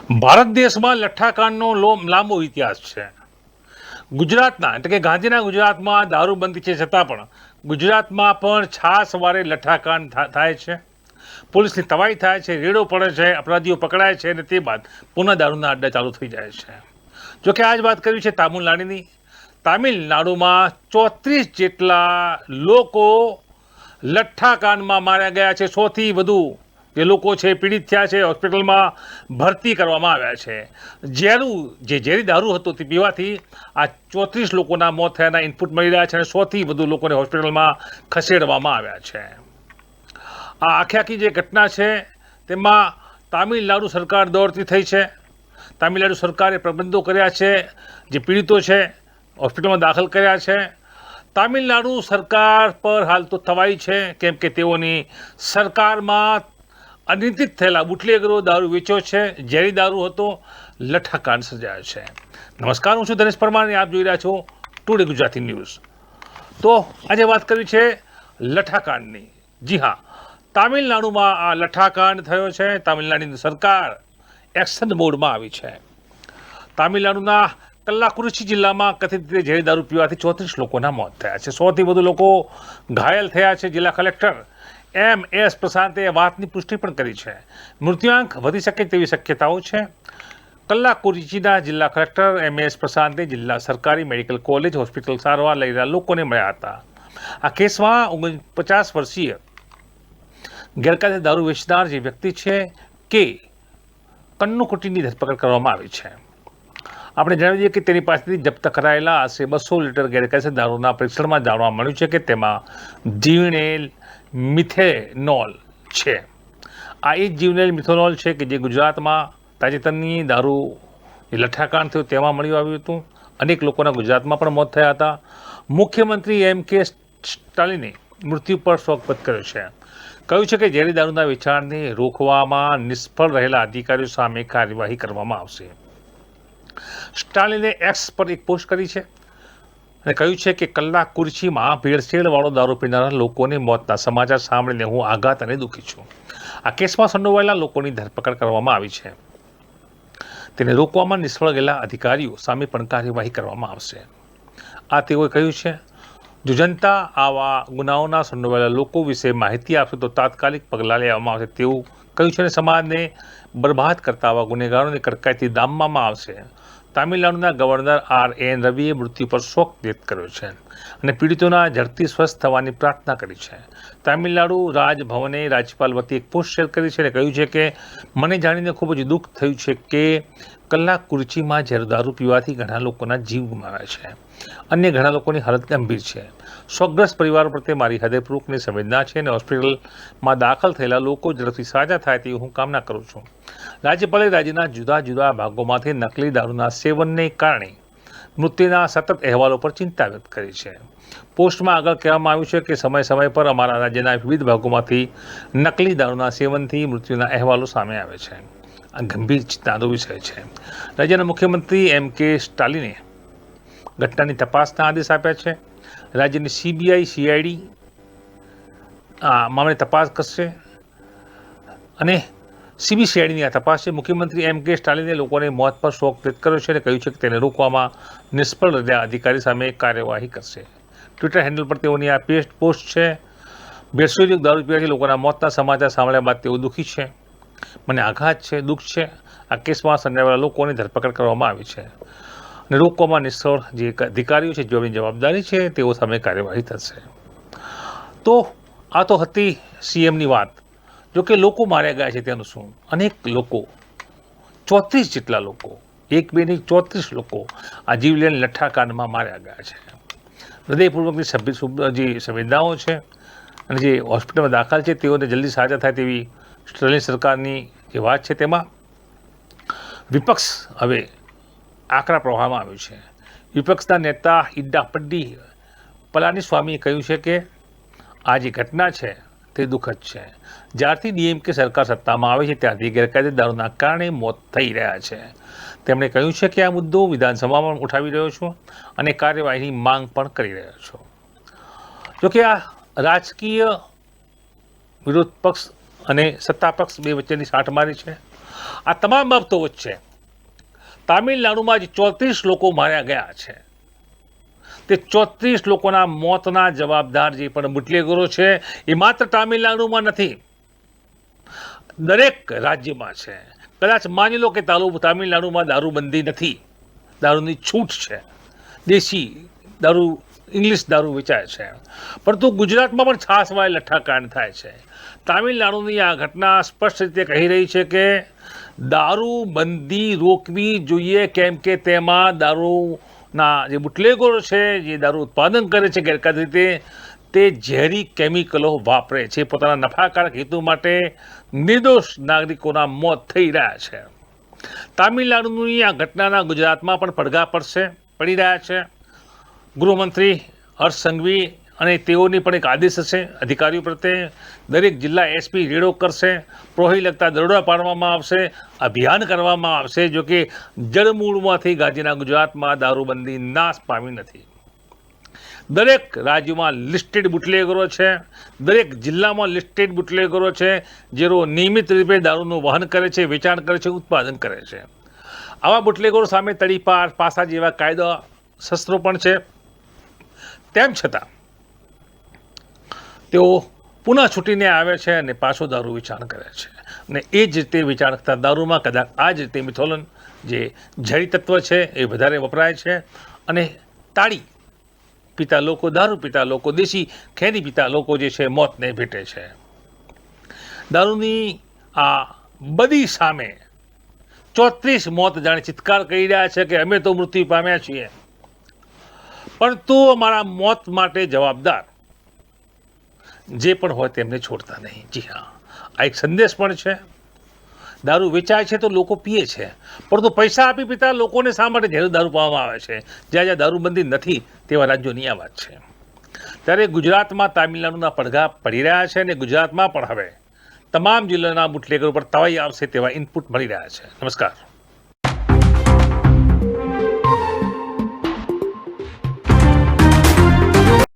ભારત દેશમાં લઠ્ઠાકાંડનો લાંબો ઇતિહાસ છે. ગુજરાતના એટલે કે ગાંધીના ગુજરાતમાં દારૂબંધી છે છતાં પણ ગુજરાતમાં પણ છાસવારે લઠ્ઠાકાંડ થાય છે. પોલીસની તવાઈ થાય છે, રેડો પડે છે, અપરાધીઓ પકડાય છે અને તે બાદ પુનઃ દારૂના અડ્ડા ચાલુ થઈ જાય છે. જોકે આજ વાત કરવી છે તામિલનાડુની. તામિલનાડુમાં 34 જેટલા લોકો લઠ્ઠાકાંડમાં માર્યા ગયા છે. 100થી વધુ જે લોકો છે પીડિત થયા છે, હોસ્પિટલમાં ભરતી કરવામાં આવ્યા છે. ઝેરી દારૂ હતો તે પીવાથી આ 34 લોકોના મોત થયાના ઇનપુટ મળી રહ્યા છે અને 100થી વધુ લોકોને હોસ્પિટલમાં ખસેડવામાં આવ્યા છે. આ આખી જે ઘટના છે તેમાં તામિલનાડુ સરકાર દોડતી થઈ છે. તામિલનાડુ સરકારે પ્રબંધો કર્યા છે, જે પીડિતો છે હોસ્પિટલમાં દાખલ કર્યા છે. તામિલનાડુ સરકાર પર હાલ તો તવાઈ છે, કેમ કે તેઓની સરકારમાં અનિયંત્રિત થયેલા બુટલેગરો દારૂ વેચ્યો છે, ઝેરી દારૂ હતો, લઠ્ઠાકાંડ સર્જાયો છે. નમસ્કાર, હું છું ધનેશ પરમાર અને આપ જોઈ રહ્યા છો ટુડે ગુજરાતી ન્યૂઝ. તો આજે વાત કરવી છે લઠ્ઠાકાંડની. જી હા, તામિલનાડુમાં આ લઠ્ઠાકાંડ થયો છે. તામિલનાડુની સરકાર એક્શન મોડમાં આવી છે. તામિલનાડુના કલ્લાકુરિચી જિલ્લામાં કથિત રીતે ઝેરી દારૂ પીવાથી 34 લોકોના મોત થયા છે. 100થી વધુ લોકો ઘાયલ થયા છે. જિલ્લા કલેક્ટર MS પ્રશાંતે વાતની પુષ્ટિ પણ કરી છે. મૃત્યુઆંક વધી શકે તેવી શક્યતાઓ છે. કલ્લાકુરિચીના જિલ્લા કલેક્ટર MS પ્રશાંતે જિલ્લા સરકારી મેડિકલ કોલેજ હોસ્પિટલ સારવાર લઈ રહેલા લોકોને મળ્યા હતા. આ કેસમાં 49 વર્ષીય ગેરકાયદે દારૂ વેચનાર જે વ્યક્તિ છે કે કન્નુકુટીની ધરપકડ કરવામાં આવી છે. આપણે જણાવી દઈએ કે તેની પાસેથી જપ્ત કરાયેલા આશરે 200 લીટર ગેરકાયદેસર દારૂના પરીક્ષણમાં જાણવા મળ્યું છે કે તેમાં જીવનેલ મિથેનોલ છે. આ એ જીવનેલ મિથેનોલ છે કે જે ગુજરાતમાં તાજેતરની દારૂ જે લઠ્ઠાકાંડ થયો તેમાં મળી આવ્યું હતું. અનેક લોકોના ગુજરાતમાં પણ મોત થયા હતા. મુખ્યમંત્રી MK સ્ટાલિને મૃત્યુ પર શોક વ્યક્ત કર્યો છે. કહ્યું છે કે ઝેરી દારૂના વેચાણને રોકવામાં નિષ્ફળ રહેલા અધિકારીઓ સામે કાર્યવાહી કરવામાં આવશે. સ્ટાલિને એક્સ પર એક પોસ્ટ કરી છે અને કહ્યું છે કે કલ્લાકુરિચીમાં ભેળસેળવાળો દારૂ પીનારા લોકોને મોતના સમાચાર સાંભળીને હું આઘાત અને દુઃખી છું. આ કેસમાં સંડોવાયેલા લોકોની ધરપકડ કરવામાં આવી છે. તેને રોકવામાં નિષ્ફળ ગયેલા અધિકારીઓ સામે પણ કાર્યવાહી કરવામાં આવશે. આ તેઓએ કહ્યું છે. જો જનતા આવા ગુનાઓના સંડોવાયેલા લોકો વિશે માહિતી આપશે તો તાત્કાલિક પગલાં લેવામાં આવશે તેવું કહ્યું છે અને સમાજને બરબાદ કરતા આવા ગુનેગારોને કડકાઈથી દામવામાં આવશે. તામિલનાડુના ગવર્નર RN રવિએ મૃત્યુ પર શોક વ્યક્ત કર્યો છે અને પીડિતોના ઝડપથી સ્વસ્થ થવાની પ્રાર્થના કરી છે. તામિલનાડુ રાજભવને રાજ્યપાલ વતી એક પોસ્ટ શેર કરી છે અને કહ્યું છે કે મને જાણીને ખૂબ જ દુઃખ થયું છે કે કલ્લાકુરિચીમાં ઝેર દારૂ પીવાથી ઘણા લોકોના જીવ ગુમાવ્યા છે. અન્ય ઘણા લોકોની હાલત ગંભીર છે. શોકગ્રસ્ત પરિવારો પ્રત્યે મારી હૃદયપૂર્વકની સંવેદના છે અને હોસ્પિટલમાં દાખલ થયેલા લોકો ઝડપથી સાજા થાય તેવી હું કામના કરું છું. રાજ્યપાલે રાજ્યના જુદા જુદા ભાગોમાંથી નકલી દારૂના સેવનને કારણે મૃત્યુના સતત અહેવાલો પર ચિંતા વ્યક્ત કરી છે. પોસ્ટમાં આગળ કહેવામાં આવ્યું છે કે સમય પર અમારા રાજ્યના વિવિધ ભાગોમાંથી નકલી દારૂના સેવનથી મૃત્યુના અહેવાલો સામે આવે છે. આ ગંભીર ચિંતાનો વિષય છે. રાજ્યના મુખ્યમંત્રી MK સ્ટાલિને ઘટનાની તપાસના આદેશ આપ્યા છે. રાજ્યની CBI CID આ મામલે તપાસ કરશે અને CBCIDની આ તપાસ છે. મુખ્યમંત્રી MK સ્ટાલિને લોકોને મોત પર શોક વ્યક્ત કર્યો છે અને કહ્યું છે કે તેને રોકવામાં નિષ્ફળ રહ્યા અધિકારી સામે કાર્યવાહી કરશે. ટ્વિટર હેન્ડલ પર તેઓની આ પોસ્ટ છે. ભેળસેળયુક્ત દારૂ પીવાથી લોકોના મોતના સમાચાર સાંભળ્યા બાદ તેઓ દુઃખી છે. મને આઘાત છે, દુઃખ છે. આ કેસમાં સંડોવાયેલા લોકોની ધરપકડ કરવામાં આવી છે અને રોકવામાં નિષ્ફળ જે અધિકારીઓ છે જેઓની જવાબદારી છે તેઓ સામે કાર્યવાહી થશે. તો આ તો હતી CMની વાત. જો કે લોકો માર્યા ગયા છે તેનું શું? અનેક લોકો, 34 જેટલા લોકો, એક બે નહીં 34 લોકો આ જીવલેણ લઠ્ઠાકાંડમાં માર્યા ગયા છે. હૃદયપૂર્વકની જે સંવેદનાઓ છે અને જે હોસ્પિટલમાં દાખલ છે તેઓને જલ્દી સાજા થાય તેવી સ્ટાલિન સરકારની જે વાત છે તેમાં વિપક્ષ હવે આકરા પ્રવાહમાં આવ્યું છે. વિપક્ષના નેતા ઇડ્ડાપડ્ડી પલાનીસ્વામીએ કહ્યું છે કે આ જે ઘટના છે તે દુઃખદ છે. જ્યારથી DMK સરકાર સત્તામાં આવે છે ત્યારથી ગેરકાયદે દારૂના કારણે મોત થઈ રહ્યા છે. તેમણે કહ્યું છે કે આ મુદ્દો વિધાનસભામાં ઉઠાવી રહ્યો છું અને કાર્યવાહીની માંગ પણ કરી રહ્યો છું. જોકે આ રાજકીય વિરોધ પક્ષ અને સત્તા પક્ષ બે વચ્ચેની સાઠમારી છે. આ તમામ બાબતો વચ્ચે તામિલનાડુમાં જે 34 લોકો માર્યા ગયા છે, તે 34 લોકોના મોતના જવાબદાર જે પણ બુટલેગરો છે એ માત્ર તામિલનાડુમાં નથી, દરેક રાજ્યમાં છે. કદાચ માની લો કે તામિલનાડુમાં દારૂબંધી નથી, દારૂની છૂટ છે, દેશી દારૂ ઇંગ્લિશ દારૂ વેચાય છે, પરંતુ ગુજરાતમાં પણ છાસવાય લઠ્ઠાકાંડ થાય છે. તામિલનાડુની આ ઘટના સ્પષ્ટ રીતે કહી રહી છે કે દારૂબંધી રોકવી જોઈએ, કેમ કે તેમાં દારૂના જે બુટલેગરો છે, જે દારૂ ઉત્પાદન કરે છે ગેરકાયદે રીતે, તે ઝેરી કેમિકલો વાપરે છે પોતાના નફાકારક હેતુ માટે. નિર્દોષ નાગરિકોના મોત થઈ રહ્યા છે. તામિલનાડુની આ ઘટનાના ગુજરાતમાં પણ પડઘા પડી રહ્યા છે. ગૃહમંત્રી હર્ષ સંઘવી અને તેઓની પણ એક આદેશ હશે અધિકારીઓ પ્રત્યે. દરેક જિલ્લા એસપી રેડો કરશે, પ્રોહી લગતા દરોડા પાડવામાં આવશે, અભિયાન કરવામાં આવશે. જો કે જડમૂળમાંથી ગાંધીના ગુજરાતમાં દારૂબંધી નાશ પામી નથી. દરેક રાજ્યમાં લિસ્ટેડ બુટલેગરો છે, દરેક જિલ્લામાં લિસ્ટેડ બુટલેગરો છે, જેઓ નિયમિત રીતે દારૂનું વહન કરે છે, વેચાણ કરે છે, ઉત્પાદન કરે છે. આવા બુટલેગરો સામે તડીપાર, પાસા જેવા કાયદા શસ્ત્રો પણ છે. તેમ છતાં તેઓ પુનઃ છૂટીને આવે છે અને પાછો દારૂ વેચાણ કરે છે. અને એ જ રીતે વેચાણ કરતા દારૂમાં કદાચ આ જ રીતે મિથોલન જે ઝેરી તત્વ છે એ વધારે વપરાય છે. અને તાળી પીતા લોકો, દારૂ પીતા લોકો, દેશી ખેરી પીતા લોકો જે છે મોતને ભેટે છે. દારૂની આ બધી સામે 34 મોત જાણે ચિત્કાર કરી રહ્યા છે કે અમે તો મૃત્યુ પામ્યા છીએ, પરંતુ અમારા મોત માટે જવાબદાર જે પણ હોય તેમને છોડતા નહીં. જી હા, આ એક સંદેશ પણ છે. દારૂ વેચાય છે તો લોકો પીએ છે, પરંતુ પૈસા આપી પીતા લોકોને શા માટે ઝેરી દારૂ પાવામાં આવે છે? જ્યાં જ્યાં દારૂબંધી નથી તેવા રાજ્યોની આ વાત છે. ત્યારે ગુજરાતમાં તામિલનાડુના પડઘા પડી રહ્યા છે અને ગુજરાતમાં પણ હવે તમામ જિલ્લાના બુટલેગરો પર તવાઈ આવશે તેવા ઇનપુટ મળી રહ્યા છે. નમસ્કાર.